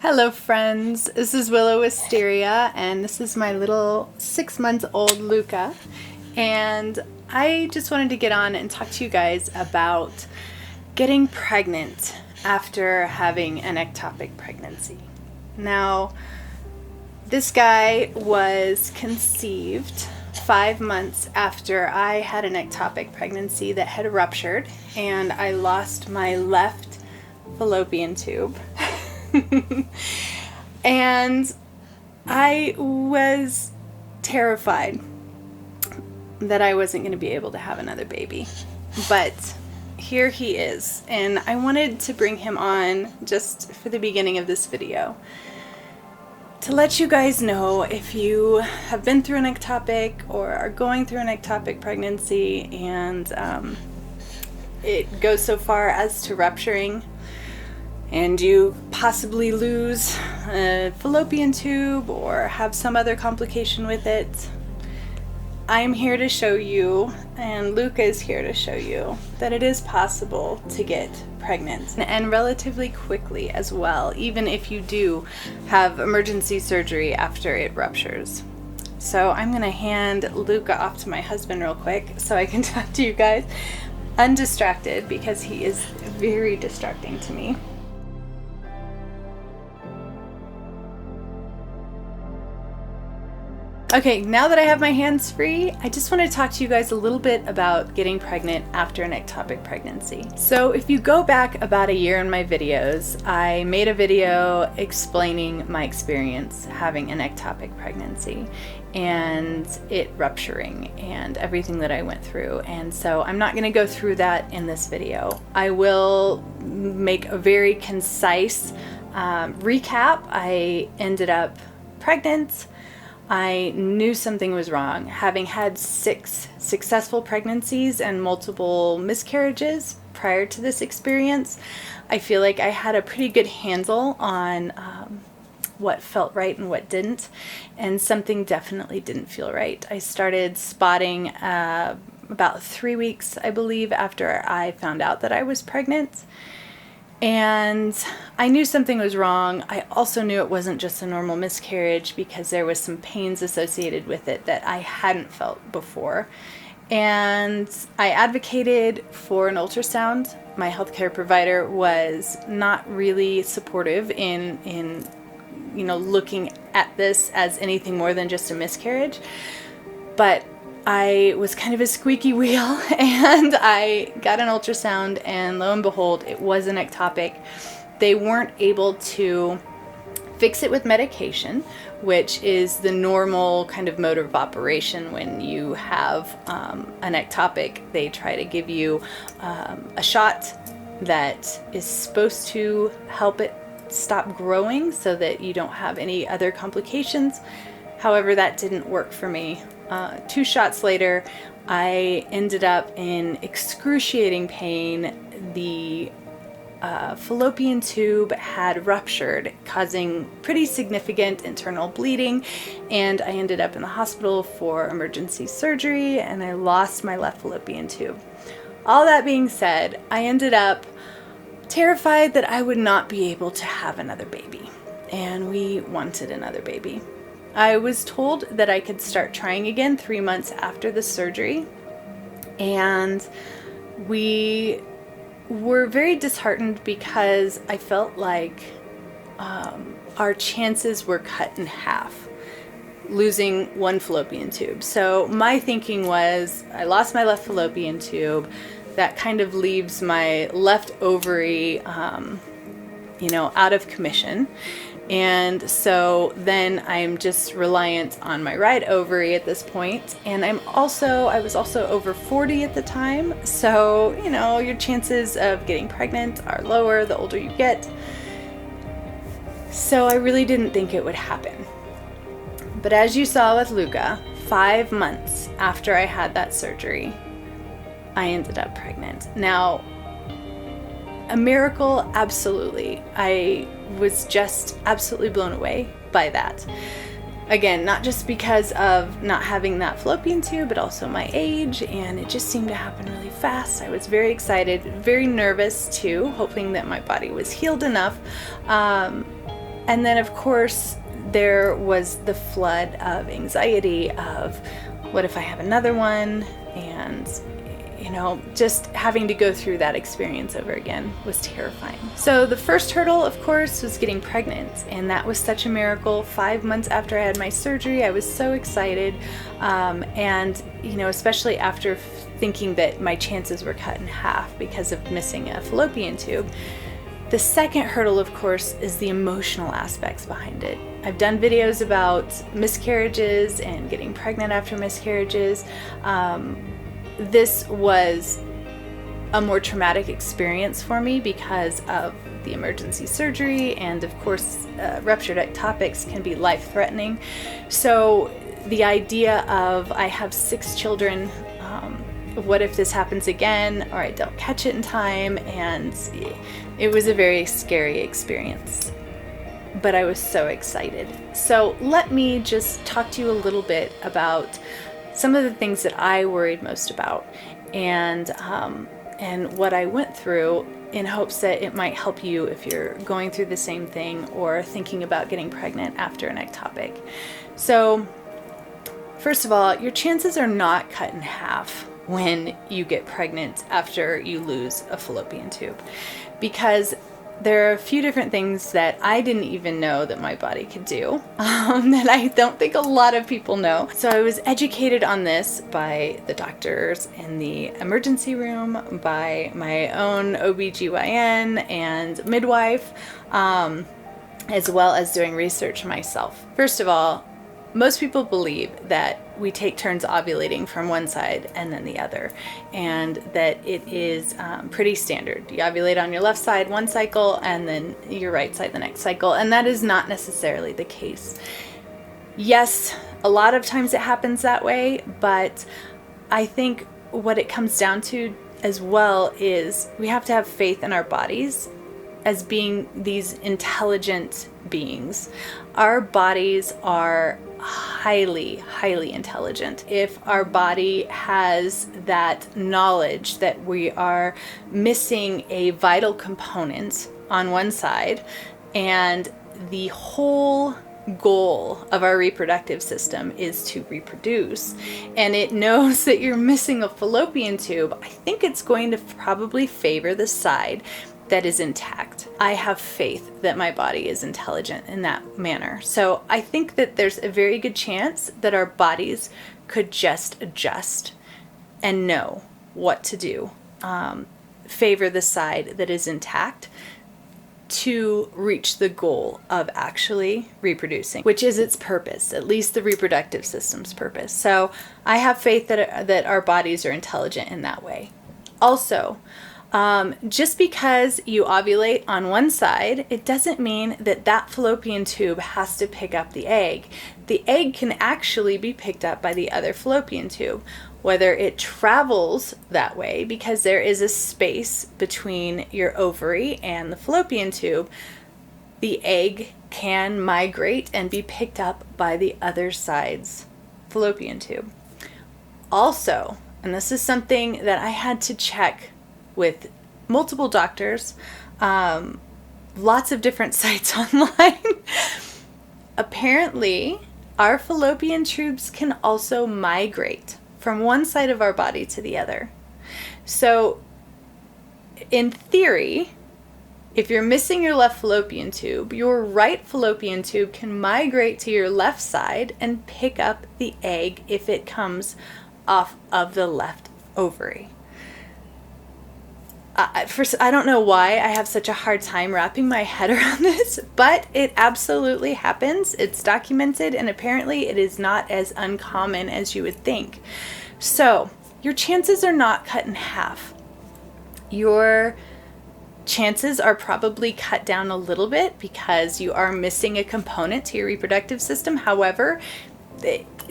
Hello friends, this is Willow Wisteria and this is my little 6 months old Luca, and I just wanted to get on and talk to you guys about getting pregnant after having an ectopic pregnancy. Now, this guy was conceived 5 months after I had an ectopic pregnancy that had ruptured and I lost my left fallopian tube. And I was terrified that I wasn't going to be able to have another baby. But here he is, and I wanted to bring him on just for the beginning of this video to let you guys know, if you have been through an ectopic or are going through an ectopic pregnancy and it goes so far as to rupturing, and you possibly lose a fallopian tube or have some other complication with it, I'm here to show you, and Luca is here to show you, that it is possible to get pregnant, and relatively quickly as well, even if you do have emergency surgery after it ruptures. So I'm going to hand Luca off to my husband real quick so I can talk to you guys undistracted, because he is very distracting to me. Okay, now that I have my hands free, I just want to talk to you guys a little bit about getting pregnant after an ectopic pregnancy. So if you go back about a year in my videos, I made a video explaining my experience having an ectopic pregnancy and it rupturing and everything that I went through. And so I'm not going to go through that in this video. I will make a very concise recap. I ended up pregnant. I knew something was wrong. Having had 6 successful pregnancies and multiple miscarriages prior to this experience, I feel like I had a pretty good handle on what felt right and what didn't, and something definitely didn't feel right. I started spotting about 3 weeks, I believe, after I found out that I was pregnant. And I knew something was wrong. I also knew it wasn't just a normal miscarriage, because there was some pains associated with it that I hadn't felt before. And I advocated for an ultrasound. My healthcare provider was not really supportive in looking at this as anything more than just a miscarriage. But I was kind of a squeaky wheel, and I got an ultrasound, and lo and behold, it was an ectopic. They weren't able to fix it with medication, which is the normal kind of mode of operation when you have an ectopic. They try to give you a shot that is supposed to help it stop growing so that you don't have any other complications. However, that didn't work for me. 2 shots later, I ended up in excruciating pain. The fallopian tube had ruptured, causing pretty significant internal bleeding, and I ended up in the hospital for emergency surgery, and I lost my left fallopian tube. All that being said, I ended up terrified that I would not be able to have another baby, and we wanted another baby. I was told that I could start trying again 3 months after the surgery, and we were very disheartened because I felt like our chances were cut in half, losing 1 fallopian tube. So my thinking was, I lost my left fallopian tube. That kind of leaves my left ovary, out of commission. And so then I'm just reliant on my right ovary at this point. And I was also over 40 at the time. So, your chances of getting pregnant are lower the older you get. So I really didn't think it would happen. But as you saw with Luca, 5 months after I had that surgery, I ended up pregnant. Now, a miracle, absolutely. I was just absolutely blown away by that. Again, not just because of not having that fallopian tube, but also my age, and it just seemed to happen really fast. I was very excited, very nervous too, hoping that my body was healed enough And then, of course, there was the flood of anxiety of, what if I have another one? And, just having to go through that experience over again was terrifying. So the first hurdle, of course, was getting pregnant. And that was such a miracle. 5 months after I had my surgery, I was so excited. And, especially after thinking that my chances were cut in half because of missing a fallopian tube. The second hurdle, of course, is the emotional aspects behind it. I've done videos about miscarriages and getting pregnant after miscarriages. This was a more traumatic experience for me because of the emergency surgery, and of course, ruptured ectopics can be life-threatening. So the idea of, I have 6 children, what if this happens again, or I don't catch it in time? And it was a very scary experience, but I was so excited. So let me just talk to you a little bit about some of the things that I worried most about, and what I went through, in hopes that it might help you if you're going through the same thing or thinking about getting pregnant after an ectopic. So first of all, your chances are not cut in half when you get pregnant after you lose a fallopian tube, because there are a few different things that I didn't even know that my body could do, that I don't think a lot of people know. So I was educated on this by the doctors in the emergency room, by my own OBGYN and midwife, as well as doing research myself. First of all, most people believe that we take turns ovulating from one side and then the other, and that it is pretty standard. You ovulate on your left side one cycle and then your right side the next cycle, and that is not necessarily the case. Yes, a lot of times it happens that way, but I think what it comes down to as well is we have to have faith in our bodies as being these intelligent beings. Our bodies are highly, highly intelligent. If our body has that knowledge that we are missing a vital component on one side, and the whole goal of our reproductive system is to reproduce, and it knows that you're missing a fallopian tube, I think it's going to probably favor the side that is intact. I have faith that my body is intelligent in that manner. So I think that there's a very good chance that our bodies could just adjust and know what to do. Favor the side that is intact to reach the goal of actually reproducing, which is its purpose, at least the reproductive system's purpose. So I have faith that our bodies are intelligent in that way. Also, just because you ovulate on one side, it doesn't mean that that fallopian tube has to pick up the egg. The egg can actually be picked up by the other fallopian tube, whether it travels that way because there is a space between your ovary and the fallopian tube. The egg can migrate and be picked up by the other side's fallopian tube. Also, and this is something that I had to check with multiple doctors, lots of different sites online. Apparently, our fallopian tubes can also migrate from one side of our body to the other. So, in theory, if you're missing your left fallopian tube, your right fallopian tube can migrate to your left side and pick up the egg if it comes off of the left ovary. I don't know why I have such a hard time wrapping my head around this, but it absolutely happens. It's documented, and apparently it is not as uncommon as you would think. So your chances are not cut in half. Your chances are probably cut down a little bit because you are missing a component to your reproductive system. However,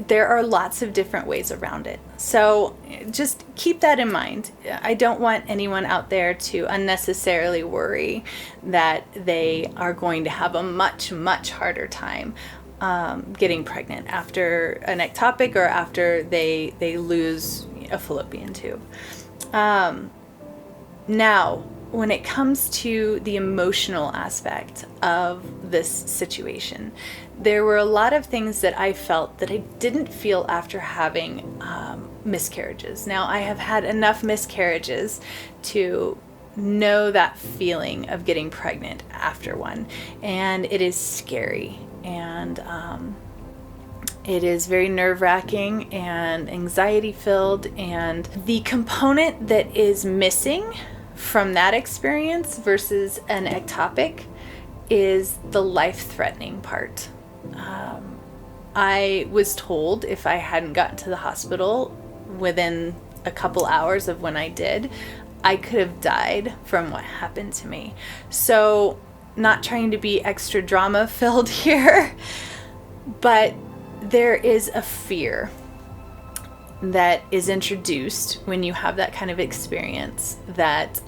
there are lots of different ways around it. So just keep that in mind. I don't want anyone out there to unnecessarily worry that they are going to have a much, much harder time getting pregnant after an ectopic or after they lose a fallopian tube. Now, when it comes to the emotional aspect of this situation, there were a lot of things that I felt that I didn't feel after having miscarriages. Now, I have had enough miscarriages to know that feeling of getting pregnant after one, and it is scary, and it is very nerve-wracking and anxiety-filled, and the component that is missing from that experience versus an ectopic is the life-threatening part. I was told if I hadn't gotten to the hospital within a couple hours of when I did, I could have died from what happened to me. So, not trying to be extra drama filled here, but there is a fear that is introduced when you have that kind of experience that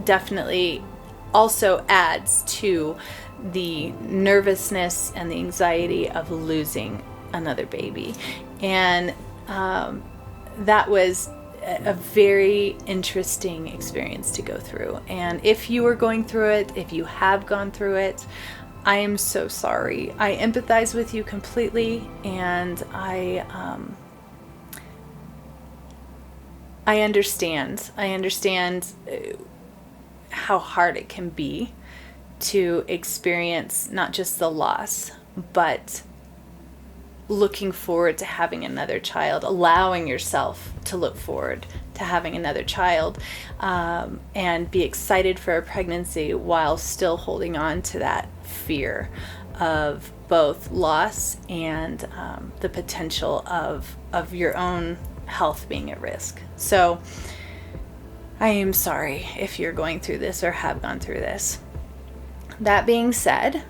definitely also adds to the nervousness and the anxiety of losing another baby. And that was a very interesting experience to go through. And if you are going through it, if you have gone through it, I am so sorry. I empathize with you completely, and I understand. I understand how hard it can be to experience not just the loss, but looking forward to having another child, allowing yourself to look forward to having another child, and be excited for a pregnancy while still holding on to that fear of both loss and the potential of your own health being at risk. So I am sorry if you're going through this or have gone through this. That being said,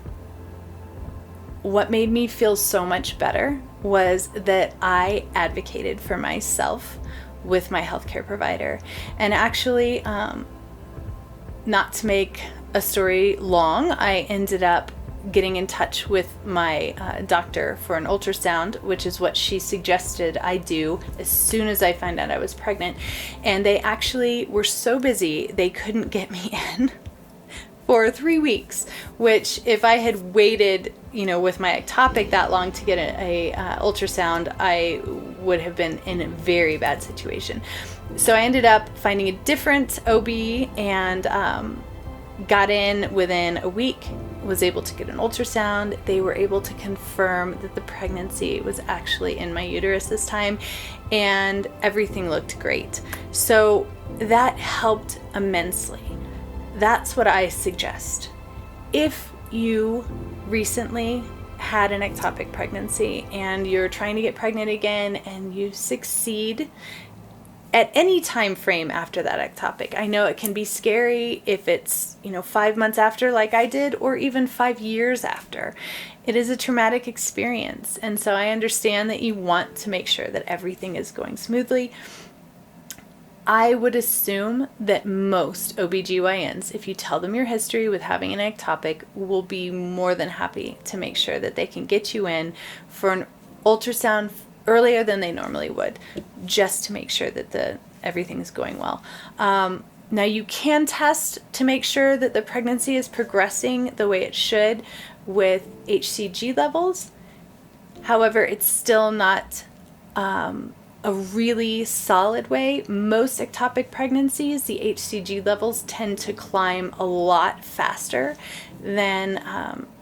what made me feel so much better was that I advocated for myself with my healthcare provider. And actually, not to make a story long, I ended up getting in touch with my doctor for an ultrasound, which is what she suggested I do as soon as I found out I was pregnant. And they actually were so busy, they couldn't get me in for 3 weeks, which if I had waited, with my ectopic that long to get a ultrasound, I would have been in a very bad situation. So I ended up finding a different OB and got in within a week, was able to get an ultrasound. They were able to confirm that the pregnancy was actually in my uterus this time, and everything looked great. So that helped immensely. That's what I suggest. If you recently had an ectopic pregnancy and you're trying to get pregnant again and you succeed at any time frame after that ectopic, I know it can be scary if it's 5 months after like I did, or even 5 years after. It is a traumatic experience, and so I understand that you want to make sure that everything is going smoothly. I would assume that most OBGYNs, if you tell them your history with having an ectopic, will be more than happy to make sure that they can get you in for an ultrasound earlier than they normally would, just to make sure that everything is going well. Now, you can test to make sure that the pregnancy is progressing the way it should with HCG levels. However, it's still not a really solid way. Most ectopic pregnancies, the HCG levels tend to climb a lot faster than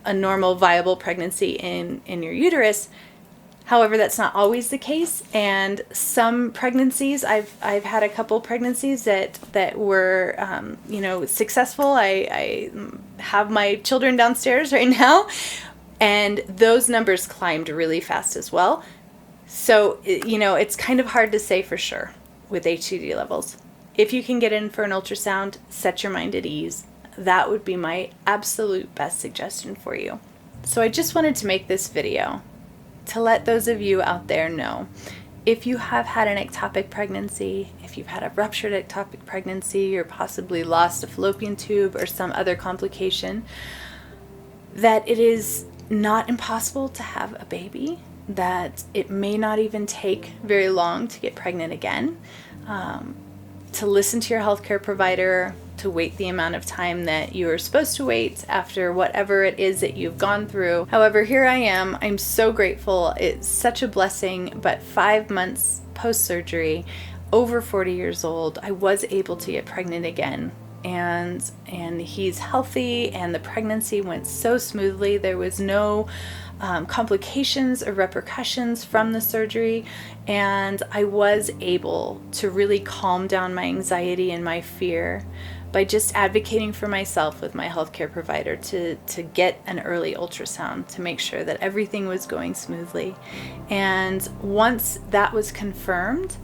a normal viable pregnancy in your uterus. However, that's not always the case, and some pregnancies, I've had a couple pregnancies that were successful. I have my children downstairs right now, and those numbers climbed really fast as well. So, it's kind of hard to say for sure with HCG levels. If you can get in for an ultrasound, set your mind at ease. That would be my absolute best suggestion for you. So I just wanted to make this video to let those of you out there know, if you have had an ectopic pregnancy, if you've had a ruptured ectopic pregnancy, or possibly lost a fallopian tube or some other complication, that it is not impossible to have a baby, that it may not even take very long to get pregnant again. to listen to your healthcare provider, to wait the amount of time that you are supposed to wait after whatever it is that you've gone through. However, here I am. I'm so grateful. It's such a blessing, but 5 months post-surgery, over 40 years old, I was able to get pregnant again. And he's healthy, and the pregnancy went so smoothly. There was no complications or repercussions from the surgery, and I was able to really calm down my anxiety and my fear by just advocating for myself with my healthcare provider to get an early ultrasound to make sure that everything was going smoothly. And once that was confirmed,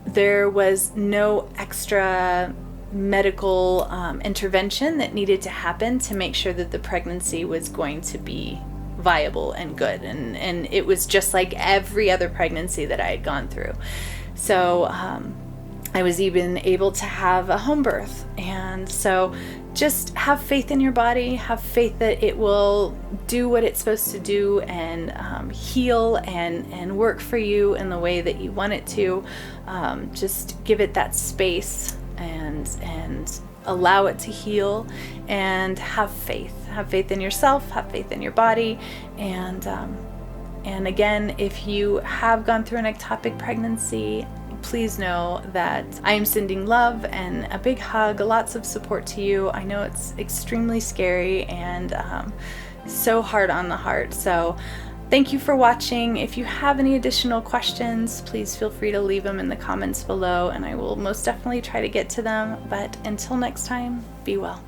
there was no extra medical intervention that needed to happen to make sure that the pregnancy was going to be viable and good. And it was just like every other pregnancy that I had gone through. So I was even able to have a home birth. And so just have faith in your body, have faith that it will do what it's supposed to do, and heal and work for you in the way that you want it to. Just give it that space and allow it to heal, and have faith. Have faith in yourself, have faith in your body. And again, if you have gone through an ectopic pregnancy, please know that I am sending love and a big hug, lots of support to you. I know it's extremely scary and so hard on the heart. So thank you for watching. If you have any additional questions, please feel free to leave them in the comments below, and I will most definitely try to get to them. But until next time, be well.